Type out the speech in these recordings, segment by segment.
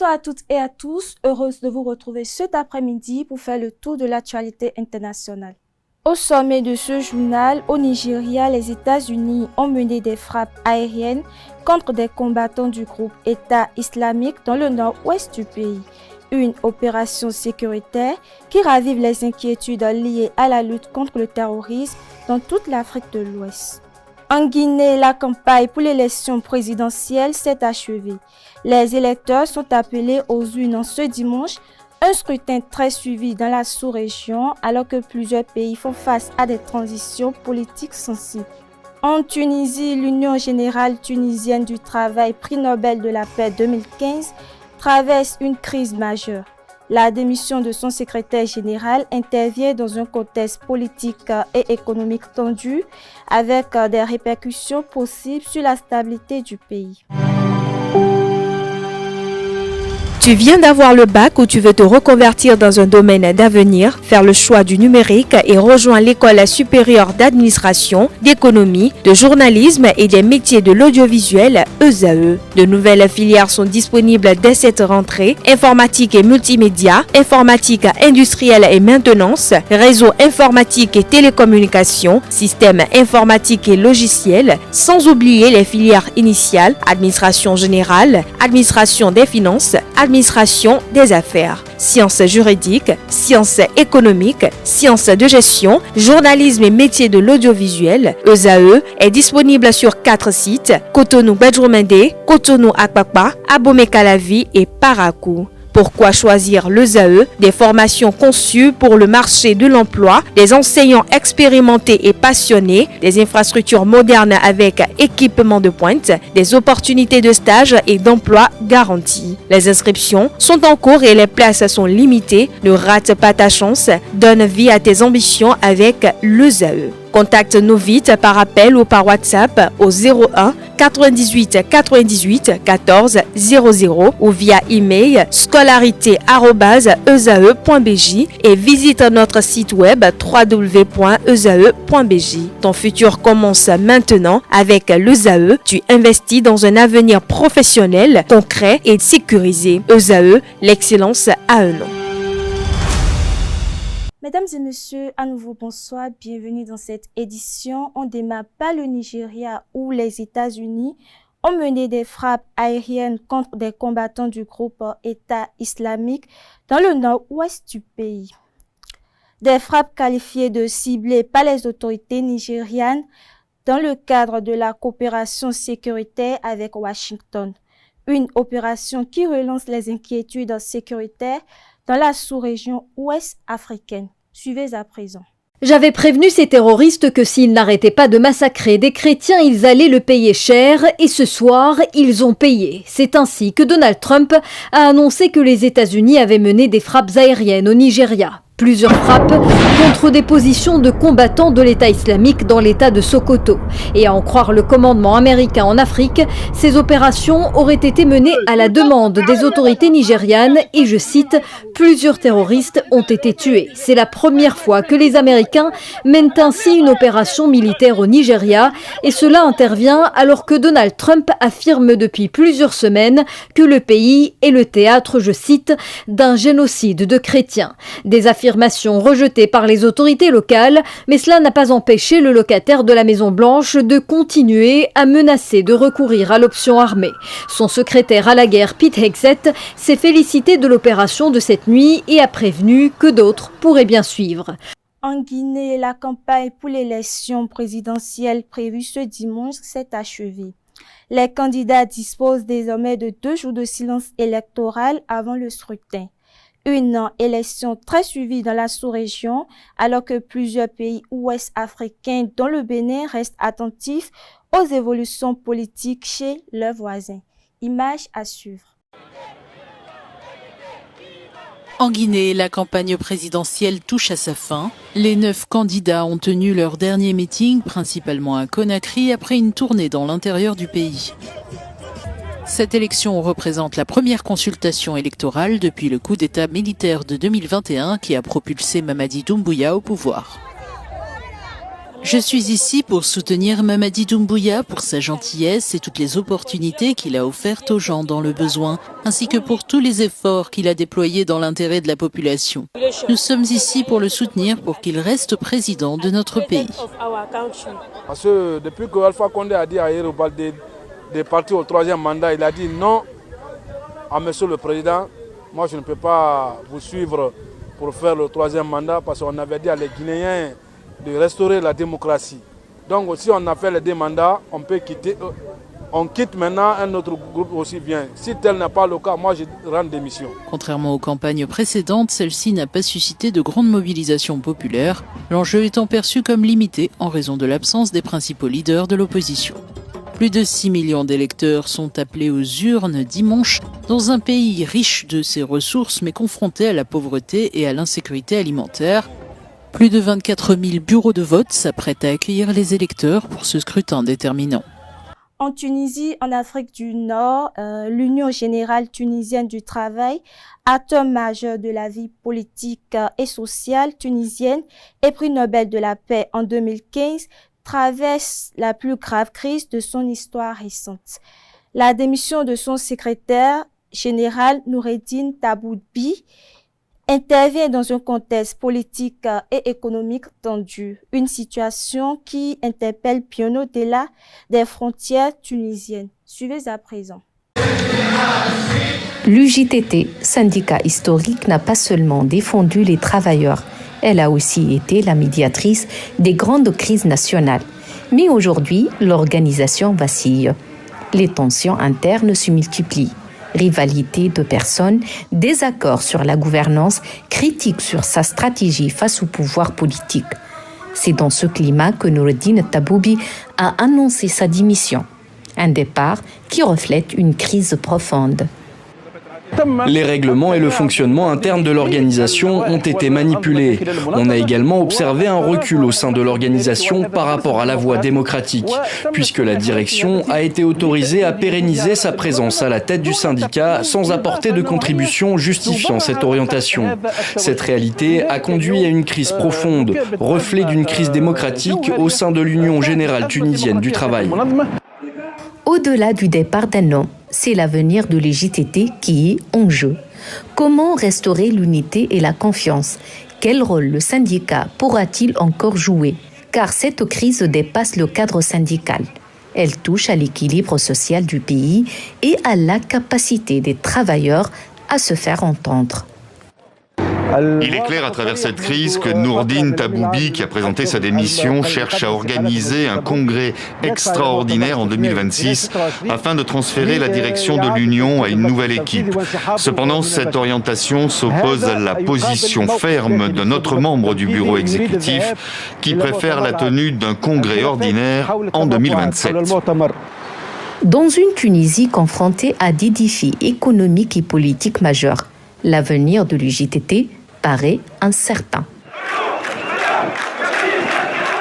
Bonsoir à toutes et à tous, heureuse de vous retrouver cet après-midi pour faire le tour de l'actualité internationale. Au sommet de ce journal, au Nigeria, les États-Unis ont mené des frappes aériennes contre des combattants du groupe État islamique dans le nord-ouest du pays. Une opération sécuritaire qui ravive les inquiétudes liées à la lutte contre le terrorisme dans toute l'Afrique de l'Ouest. En Guinée, la campagne pour l'élection présidentielle s'est achevée. Les électeurs sont appelés aux urnes ce dimanche, un scrutin très suivi dans la sous-région alors que plusieurs pays font face à des transitions politiques sensibles. En Tunisie, l'Union générale tunisienne du travail, prix Nobel de la paix 2015, traverse une crise majeure. La démission de son secrétaire général intervient dans un contexte politique et économique tendu avec des répercussions possibles sur la stabilité du pays. Tu viens d'avoir le bac ou tu veux te reconvertir dans un domaine d'avenir, faire le choix du numérique et rejoindre l'école supérieure d'administration, d'économie, de journalisme et des métiers de l'audiovisuel ESAE. De nouvelles filières sont disponibles dès cette rentrée: informatique et multimédia, informatique industrielle et maintenance, réseau informatique et télécommunications, système informatique et logiciel, sans oublier les filières initiales: administration générale, administration des finances, administration des affaires, sciences juridiques, sciences économiques, sciences de gestion, journalisme et métiers de l'audiovisuel. ESAE est disponible sur 4 sites: Cotonou-Bedroumendé, Cotonou-Akpakpa, Abomey-Calavi et Parakou. Pourquoi choisir l'ESAE? Des formations conçues pour le marché de l'emploi, des enseignants expérimentés et passionnés, des infrastructures modernes avec équipement de pointe, des opportunités de stage et d'emploi garanties. Les inscriptions sont en cours et les places sont limitées. Ne rate pas ta chance, donne vie à tes ambitions avec l'ESAE. Contacte-nous vite par appel ou par WhatsApp au 01 98 98 14 00 ou via email scolarité@esae.bj et visite notre site web www.esae.bj. Ton futur commence maintenant avec l'ESAE. Tu investis dans un avenir professionnel, concret et sécurisé. ESAE, l'excellence à un nom. Mesdames et messieurs, à nouveau bonsoir, bienvenue dans cette édition. On démarre par le Nigeria où les États-Unis ont mené des frappes aériennes contre des combattants du groupe État islamique dans le nord-ouest du pays. Des frappes qualifiées de ciblées par les autorités nigérianes dans le cadre de la coopération sécuritaire avec Washington. Une opération qui relance les inquiétudes sécuritaires dans la sous-région ouest africaine. Suivez à présent. J'avais prévenu ces terroristes que s'ils n'arrêtaient pas de massacrer des chrétiens, ils allaient le payer cher, et ce soir, ils ont payé. C'est ainsi que Donald Trump a annoncé que les États-Unis avaient mené des frappes aériennes au Nigeria. Plusieurs frappes contre des positions de combattants de l'État islamique dans l'État de Sokoto. Et à en croire le commandement américain en Afrique, ces opérations auraient été menées à la demande des autorités nigérianes et, je cite, « plusieurs terroristes ont été tués ». C'est la première fois que les Américains mènent ainsi une opération militaire au Nigeria et cela intervient alors que Donald Trump affirme depuis plusieurs semaines que le pays est le théâtre, je cite, « d'un génocide de chrétiens ». Des affirmations rejetées par les autorités locales, mais cela n'a pas empêché le locataire de la Maison-Blanche de continuer à menacer de recourir à l'option armée. Son secrétaire à la guerre, Pete Hegseth, s'est félicité de l'opération de cette nuit et a prévenu que d'autres pourraient bien suivre. En Guinée, la campagne pour l'élection présidentielle prévue ce dimanche s'est achevée. Les candidats disposent désormais de 2 jours de silence électoral avant le scrutin. Une élection très suivie dans la sous-région, alors que plusieurs pays ouest-africains, dont le Bénin, restent attentifs aux évolutions politiques chez leurs voisins. Image à suivre. En Guinée, la campagne présidentielle touche à sa fin. Les 9 candidats ont tenu leur dernier meeting, principalement à Conakry, après une tournée dans l'intérieur du pays. Cette élection représente la première consultation électorale depuis le coup d'État militaire de 2021 qui a propulsé Mamadi Doumbouya au pouvoir. Je suis ici pour soutenir Mamadi Doumbouya pour sa gentillesse et toutes les opportunités qu'il a offertes aux gens dans le besoin, ainsi que pour tous les efforts qu'il a déployés dans l'intérêt de la population. Nous sommes ici pour le soutenir pour qu'il reste président de notre pays. Parce que depuis que Alpha Condé a dit à Yero Baldé de partir au 3e mandat, il a dit non à monsieur le président. Moi, je ne peux pas vous suivre pour faire le 3e mandat parce qu'on avait dit à les Guinéens de restaurer la démocratie. Donc si on a fait les 2 mandats, on peut quitter. On quitte maintenant, un autre groupe aussi vient. Si tel n'est pas le cas, moi je rends démission. Contrairement aux campagnes précédentes, celle-ci n'a pas suscité de grande mobilisation populaire, l'enjeu étant perçu comme limité en raison de l'absence des principaux leaders de l'opposition. Plus de 6 millions d'électeurs sont appelés aux urnes dimanche dans un pays riche de ses ressources mais confronté à la pauvreté et à l'insécurité alimentaire. Plus de 24 000 bureaux de vote s'apprêtent à accueillir les électeurs pour ce scrutin déterminant. En Tunisie, en Afrique du Nord, l'Union générale tunisienne du travail, acteur majeur de la vie politique et sociale tunisienne et prix Nobel de la paix en 2015, traverse la plus grave crise de son histoire récente. La démission de son secrétaire général Noureddine Taboubi intervient dans un contexte politique et économique tendu, une situation qui interpelle bien au-delà des frontières tunisiennes. Suivez à présent. L'UJTT, syndicat historique, n'a pas seulement défendu les travailleurs, elle a aussi été la médiatrice des grandes crises nationales. Mais aujourd'hui, l'organisation vacille. Les tensions internes se multiplient. Rivalité de personnes, désaccords sur la gouvernance, critiques sur sa stratégie face au pouvoir politique. C'est dans ce climat que Noureddine Taboubi a annoncé sa démission. Un départ qui reflète une crise profonde. Les règlements et le fonctionnement interne de l'organisation ont été manipulés. On a également observé un recul au sein de l'organisation par rapport à la voie démocratique, puisque la direction a été autorisée à pérenniser sa présence à la tête du syndicat sans apporter de contribution justifiant cette orientation. Cette réalité a conduit à une crise profonde, reflet d'une crise démocratique au sein de l'Union générale tunisienne du travail. Au-delà du départ d'un homme, c'est l'avenir de l'UJTT qui est en jeu. Comment restaurer l'unité et la confiance? Quel rôle le syndicat pourra-t-il encore jouer? Car cette crise dépasse le cadre syndical. Elle touche à l'équilibre social du pays et à la capacité des travailleurs à se faire entendre. Il est clair à travers cette crise que Noureddine Taboubi, qui a présenté sa démission, cherche à organiser un congrès extraordinaire en 2026 afin de transférer la direction de l'Union à une nouvelle équipe. Cependant, cette orientation s'oppose à la position ferme d'un autre membre du bureau exécutif qui préfère la tenue d'un congrès ordinaire en 2027. Dans une Tunisie confrontée à des défis économiques et politiques majeurs, l'avenir de l'UJTT paraît incertain.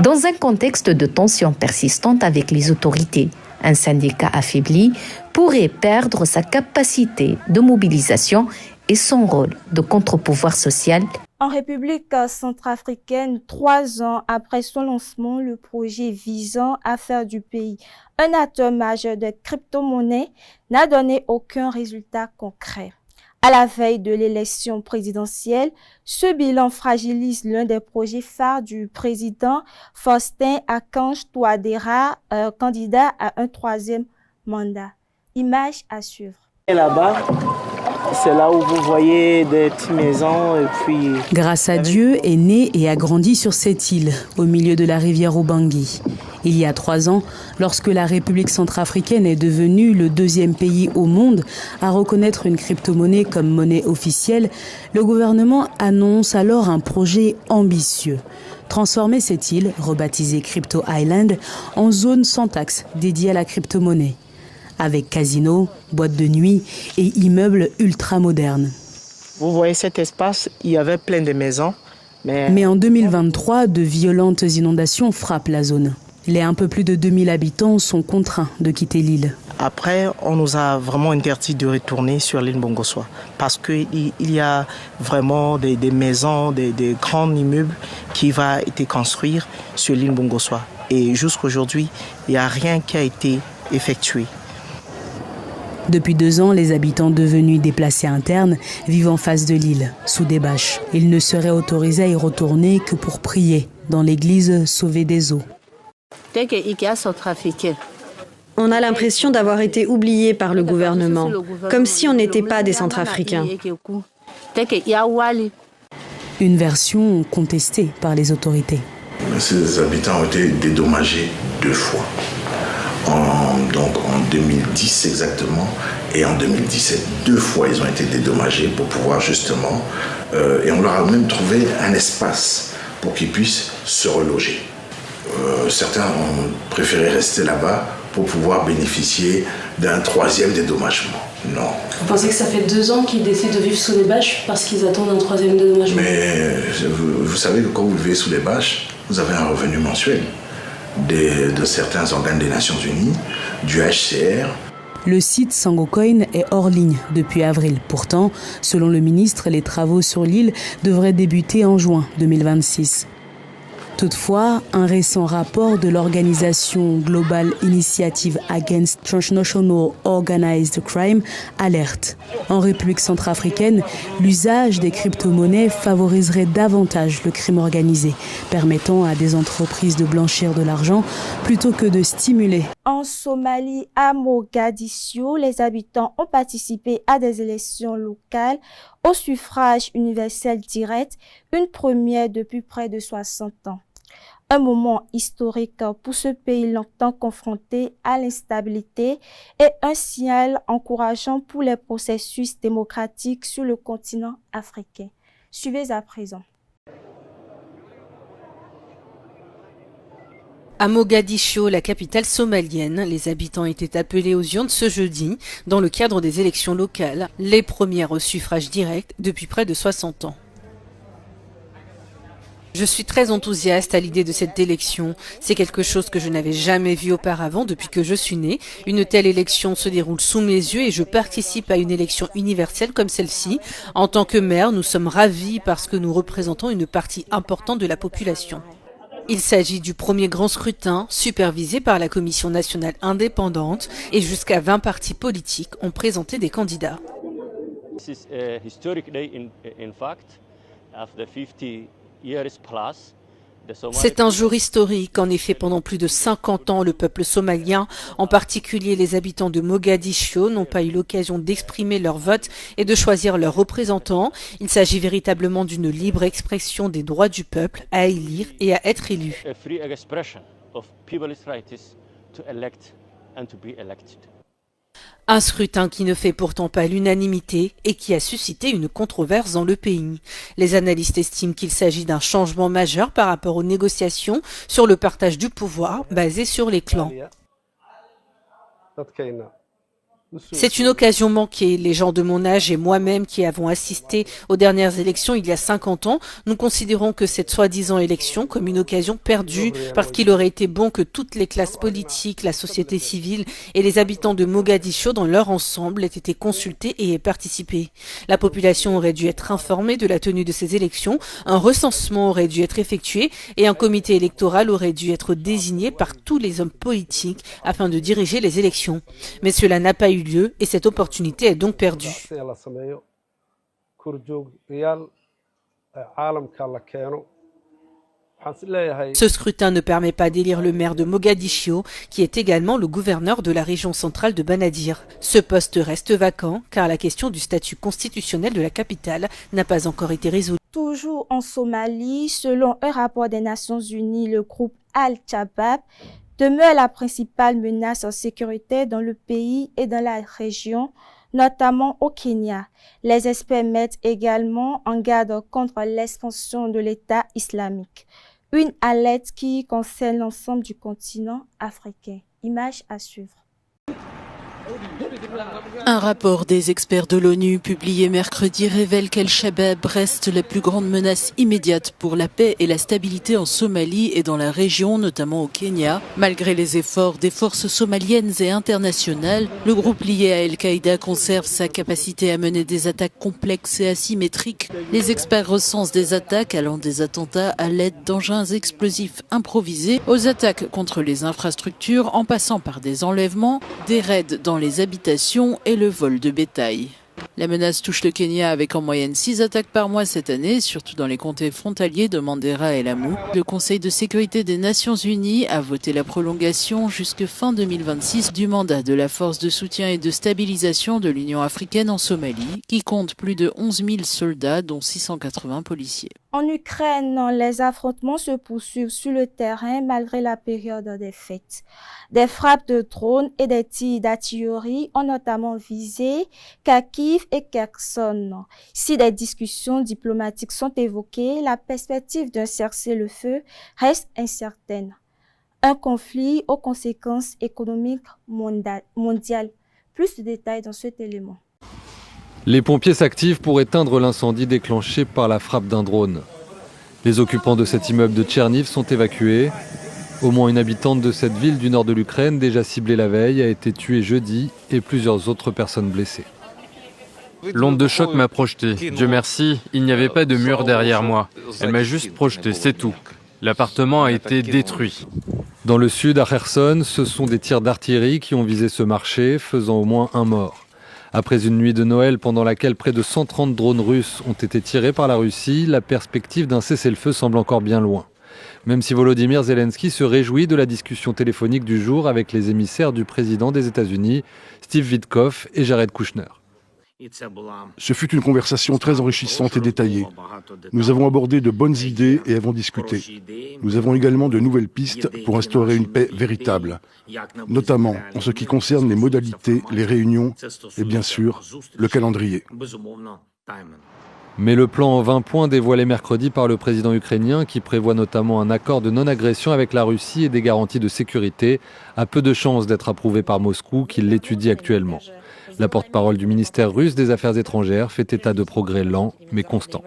Dans un contexte de tensions persistantes avec les autorités, un syndicat affaibli pourrait perdre sa capacité de mobilisation et son rôle de contre-pouvoir social. En République centrafricaine, 3 ans après son lancement, le projet visant à faire du pays un acteur majeur de crypto-monnaie n'a donné aucun résultat concret. À la veille de l'élection présidentielle, ce bilan fragilise l'un des projets phares du président Faustin Archange Touadéra, candidat à un 3e mandat. Image à suivre. Et là-bas, c'est là où vous voyez des petites maisons et puis... Grâce à Dieu est né et a grandi sur cette île, au milieu de la rivière Ubangui. Il y a 3 ans, lorsque la République centrafricaine est devenue le 2e pays au monde à reconnaître une crypto-monnaie comme monnaie officielle, le gouvernement annonce alors un projet ambitieux. Transformer cette île, rebaptisée Crypto Island, en zone sans taxe dédiée à la crypto-monnaie, avec casino, boîte de nuit et immeubles ultra modernes. Vous voyez cet espace, il y avait plein de maisons. Mais en 2023, de violentes inondations frappent la zone. Les un peu plus de 2000 habitants sont contraints de quitter l'île. Après, on nous a vraiment interdit de retourner sur l'île Bongossoa parce qu'il y a vraiment des maisons, des grands immeubles qui vont être construits sur l'île Bongossoa. Et jusqu'à aujourd'hui, il n'y a rien qui a été effectué. Depuis 2 ans, les habitants devenus déplacés internes vivent en face de l'île, sous des bâches. Ils ne seraient autorisés à y retourner que pour prier dans l'église sauvée des eaux. On a l'impression d'avoir été oubliés par le gouvernement, comme si on n'était pas des Centrafricains. Une version contestée par les autorités. Ces habitants ont été dédommagés 2 fois. Donc en 2010 exactement et en 2017. 2 fois ils ont été dédommagés pour pouvoir justement... et on leur a même trouvé un espace pour qu'ils puissent se reloger. Certains ont préféré rester là-bas pour pouvoir bénéficier d'un 3e dédommagement. Non. Vous pensez que ça fait 2 ans qu'ils décident de vivre sous les bâches parce qu'ils attendent un 3e dédommagement? Mais vous savez que quand vous vivez sous les bâches, vous avez un revenu mensuel de certains organes des Nations Unies, du HCR. Le site Sangokoin est hors ligne depuis avril. Pourtant, selon le ministre, les travaux sur l'île devraient débuter en juin 2026. Toutefois, un récent rapport de l'organisation Global Initiative Against Transnational Organized Crime alerte. En République centrafricaine, l'usage des crypto-monnaies favoriserait davantage le crime organisé, permettant à des entreprises de blanchir de l'argent plutôt que de stimuler. En Somalie, à Mogadiscio, les habitants ont participé à des élections locales au suffrage universel direct, une première depuis près de 60 ans. Un moment historique pour ce pays longtemps confronté à l'instabilité et un signal encourageant pour les processus démocratiques sur le continent africain. Suivez à présent. À Mogadiscio, la capitale somalienne, les habitants étaient appelés aux urnes ce jeudi dans le cadre des élections locales, les premières au suffrage direct depuis près de 60 ans. Je suis très enthousiaste à l'idée de cette élection. C'est quelque chose que je n'avais jamais vu auparavant depuis que je suis née. Une telle élection se déroule sous mes yeux et je participe à une élection universelle comme celle-ci. En tant que maire, nous sommes ravis parce que nous représentons une partie importante de la population. Il s'agit du premier grand scrutin supervisé par la Commission nationale indépendante et jusqu'à 20 partis politiques ont présenté des candidats. C'est un jour historique. En effet, pendant plus de 50 ans, le peuple somalien, en particulier les habitants de Mogadiscio, n'ont pas eu l'occasion d'exprimer leur vote et de choisir leurs représentants. Il s'agit véritablement d'une libre expression des droits du peuple à élire et à être élu. Un scrutin qui ne fait pourtant pas l'unanimité et qui a suscité une controverse dans le pays. Les analystes estiment qu'il s'agit d'un changement majeur par rapport aux négociations sur le partage du pouvoir basé sur les clans. C'est une occasion manquée. Les gens de mon âge et moi-même qui avons assisté aux dernières élections il y a 50 ans, nous considérons que cette soi-disant élection comme une occasion perdue parce qu'il aurait été bon que toutes les classes politiques, la société civile et les habitants de Mogadiscio dans leur ensemble aient été consultés et aient participé. La population aurait dû être informée de la tenue de ces élections, un recensement aurait dû être effectué et un comité électoral aurait dû être désigné par tous les hommes politiques afin de diriger les élections. Mais cela n'a pas eu lieu et cette opportunité est donc perdue. Ce scrutin ne permet pas d'élire le maire de Mogadiscio, qui est également le gouverneur de la région centrale de Banadir. Ce poste reste vacant car la question du statut constitutionnel de la capitale n'a pas encore été résolue. Toujours en Somalie, selon un rapport des Nations Unies, le groupe Al-Shabaab demeure la principale menace en sécurité dans le pays et dans la région, notamment au Kenya. Les experts mettent également en garde contre l'expansion de l'État islamique. Une alerte qui concerne l'ensemble du continent africain. Image à suivre. Un rapport des experts de l'ONU publié mercredi révèle qu'Al-Shabaab reste la plus grande menace immédiate pour la paix et la stabilité en Somalie et dans la région, notamment au Kenya. Malgré les efforts des forces somaliennes et internationales, le groupe lié à Al-Qaïda conserve sa capacité à mener des attaques complexes et asymétriques. Les experts recensent des attaques allant des attentats à l'aide d'engins explosifs improvisés aux attaques contre les infrastructures en passant par des enlèvements, des raids dans les habitations et le vol de bétail. La menace touche le Kenya avec en moyenne 6 attaques par mois cette année, surtout dans les comtés frontaliers de Mandera et Lamu. Le Conseil de sécurité des Nations Unies a voté la prolongation jusque fin 2026 du mandat de la force de soutien et de stabilisation de l'Union africaine en Somalie, qui compte plus de 11 000 soldats, dont 680 policiers. En Ukraine, les affrontements se poursuivent sur le terrain malgré la période des fêtes. Des frappes de drones et des tirs d'artillerie ont notamment visé Kharkiv et Kherson. Si des discussions diplomatiques sont évoquées, la perspective d'un cessez-le-feu reste incertaine. Un conflit aux conséquences économiques mondiales. Plus de détails dans cet élément. Les pompiers s'activent pour éteindre l'incendie déclenché par la frappe d'un drone. Les occupants de cet immeuble de Tcherniv sont évacués. Au moins une habitante de cette ville du nord de l'Ukraine, déjà ciblée la veille, a été tuée jeudi et plusieurs autres personnes blessées. L'onde de choc m'a projeté. Dieu merci, il n'y avait pas de mur derrière moi. Elle m'a juste projeté, c'est tout. L'appartement a été détruit. Dans le sud, à Kherson, ce sont des tirs d'artillerie qui ont visé ce marché, faisant au moins un mort. Après une nuit de Noël pendant laquelle près de 130 drones russes ont été tirés par la Russie, la perspective d'un cessez-le-feu semble encore bien loin. Même si Volodymyr Zelensky se réjouit de la discussion téléphonique du jour avec les émissaires du président des États-Unis, Steve Witkoff et Jared Kushner. Ce fut une conversation très enrichissante et détaillée. Nous avons abordé de bonnes idées et avons discuté. Nous avons également de nouvelles pistes pour instaurer une paix véritable, notamment en ce qui concerne les modalités, les réunions et bien sûr le calendrier. Mais le plan en 20 points dévoilé mercredi par le président ukrainien, qui prévoit notamment un accord de non-agression avec la Russie et des garanties de sécurité, a peu de chances d'être approuvé par Moscou, qui l'étudie actuellement. La porte-parole du ministère russe des Affaires étrangères fait état de progrès lents mais constants.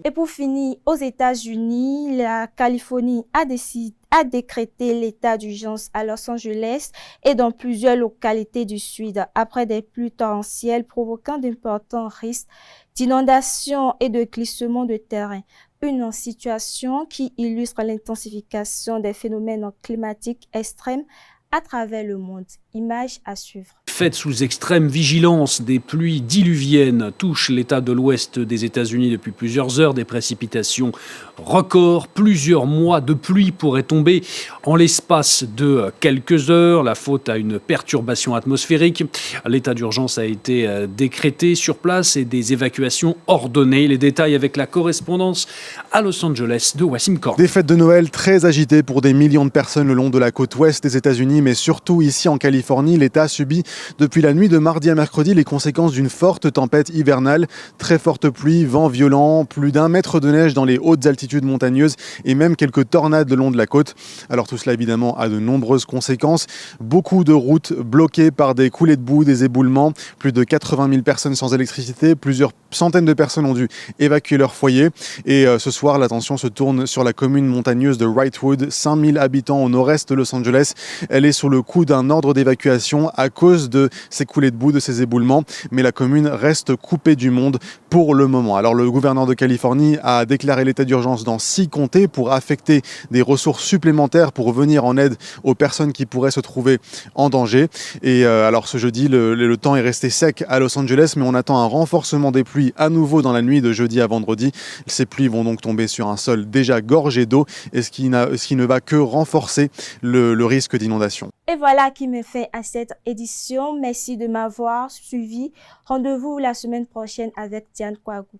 Et pour finir, aux États-Unis, la Californie a décrété l'état d'urgence à Los Angeles et dans plusieurs localités du sud après des pluies torrentielles provoquant d'importants risques d'inondations et de glissement de terrain. Une situation qui illustre l'intensification des phénomènes climatiques extrêmes à travers le monde. Image à suivre. Faites sous extrême vigilance, des pluies diluviennes touchent l'état de l'ouest des États-Unis depuis plusieurs heures, des précipitations records, plusieurs mois de pluie pourraient tomber en l'espace de quelques heures, la faute à une perturbation atmosphérique. L'état d'urgence a été décrété sur place et des évacuations ordonnées. Les détails avec la correspondance à Los Angeles de Wassim Korn. Des fêtes de Noël très agitées pour des millions de personnes le long de la côte ouest des États-Unis, mais surtout ici en Californie, l'État subit depuis la nuit de mardi à mercredi les conséquences d'une forte tempête hivernale. Très forte pluie, vent violent, plus d'1 mètre de neige dans les hautes altitudes montagneuses et même quelques tornades le long de la côte. Alors tout cela évidemment a de nombreuses conséquences. Beaucoup de routes bloquées par des coulées de boue, des éboulements. Plus de 80 000 personnes sans électricité. Plusieurs centaines de personnes ont dû évacuer leur foyer. Et ce soir, l'attention se tourne sur la commune montagneuse de Wrightwood. 5000 habitants au nord-est de Los Angeles. Elle est sous le coup d'un ordre d'évacuation à cause de ces coulées de boue, de ces éboulements, mais la commune reste coupée du monde pour le moment. Alors le gouverneur de Californie a déclaré l'état d'urgence dans 6 comtés pour affecter des ressources supplémentaires pour venir en aide aux personnes qui pourraient se trouver en danger. Et alors ce jeudi, le temps est resté sec à Los Angeles, mais on attend un renforcement des pluies à nouveau dans la nuit de jeudi à vendredi. Ces pluies vont donc tomber sur un sol déjà gorgé d'eau, et ce qui ne va que renforcer le risque d'inondation. Et voilà qui me fait à cette édition. Merci de m'avoir suivi. Rendez-vous la semaine prochaine avec Diane Kouagou.